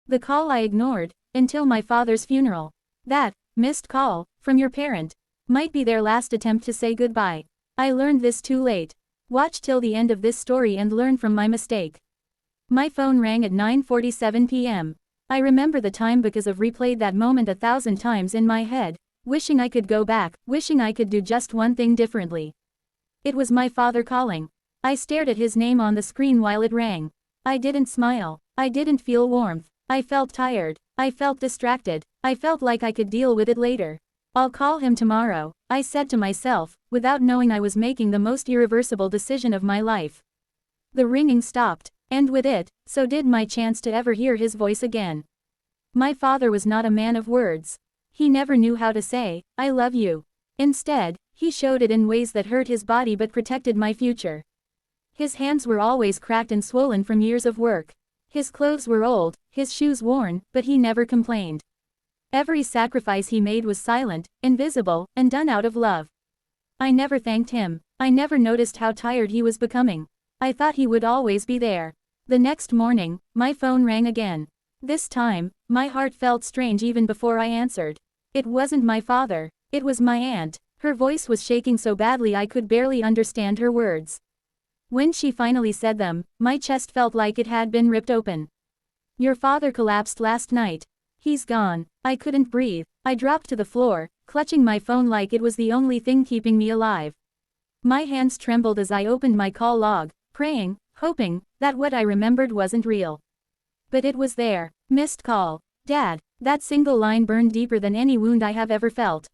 The call I ignored, until my father's funeral. That missed call, from your parent, might be their last attempt to say goodbye. I learned this too late. Watch till the end of this story and learn from my mistake. My phone rang at 9:47 p.m. I remember the time because I've replayed that moment 1,000 times in my head, wishing I could go back, wishing I could do just one thing differently. It was my father calling. I stared at his name on the screen while it rang. I didn't smile. I didn't feel warmth. I felt tired. I felt distracted. I felt like I could deal with it later. I'll call him tomorrow, I said to myself, without knowing I was making the most irreversible decision of my life. The ringing stopped, and with it, so did my chance to ever hear his voice again. My father was not a man of words. He never knew how to say, "I love you." Instead, he showed it in ways that hurt his body but protected my future. His hands were always cracked and swollen from years of work. His clothes were old, his shoes worn, but he never complained. Every sacrifice he made was silent, invisible, and done out of love. I never thanked him. I never noticed how tired he was becoming. I thought he would always be there. The next morning, my phone rang again. This time, my heart felt strange even before I answered. It wasn't my father. It was my aunt. Her voice was shaking so badly I could barely understand her words. When she finally said them, my chest felt like it had been ripped open. "Your father collapsed last night. He's gone." I couldn't breathe. I dropped to the floor, clutching my phone like it was the only thing keeping me alive. My hands trembled as I opened my call log, praying, hoping, that what I remembered wasn't real. But it was there. Missed call. Dad. That single line burned deeper than any wound I have ever felt.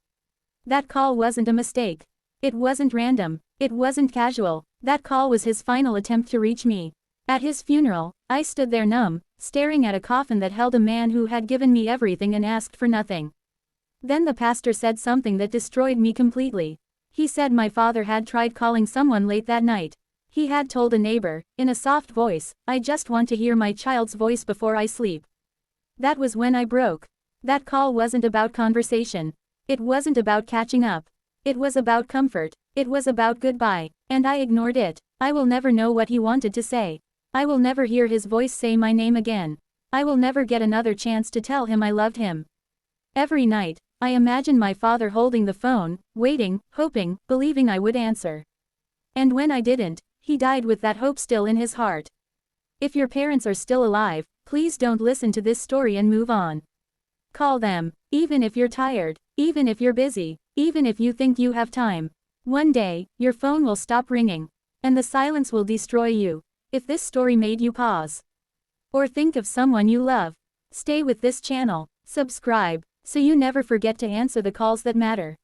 That call wasn't a mistake. It wasn't random. It wasn't casual. That call was his final attempt to reach me. At his funeral, I stood there numb, staring at a coffin that held a man who had given me everything and asked for nothing. Then the pastor said something that destroyed me completely. He said my father had tried calling someone late that night. He had told a neighbor, in a soft voice, "I just want to hear my child's voice before I sleep." That was when I broke. That call wasn't about conversation. It wasn't about catching up. It was about comfort. It was about goodbye. And I ignored it. I will never know what he wanted to say. I will never hear his voice say my name again. I will never get another chance to tell him I loved him. Every night, I imagined my father holding the phone, waiting, hoping, believing I would answer. And when I didn't, he died with that hope still in his heart. If your parents are still alive, please don't listen to this story and move on. Call them, even if you're tired, even if you're busy, even if you think you have time. One day, your phone will stop ringing, and the silence will destroy you. If this story made you pause, or think of someone you love, stay with this channel, subscribe, so you never forget to answer the calls that matter.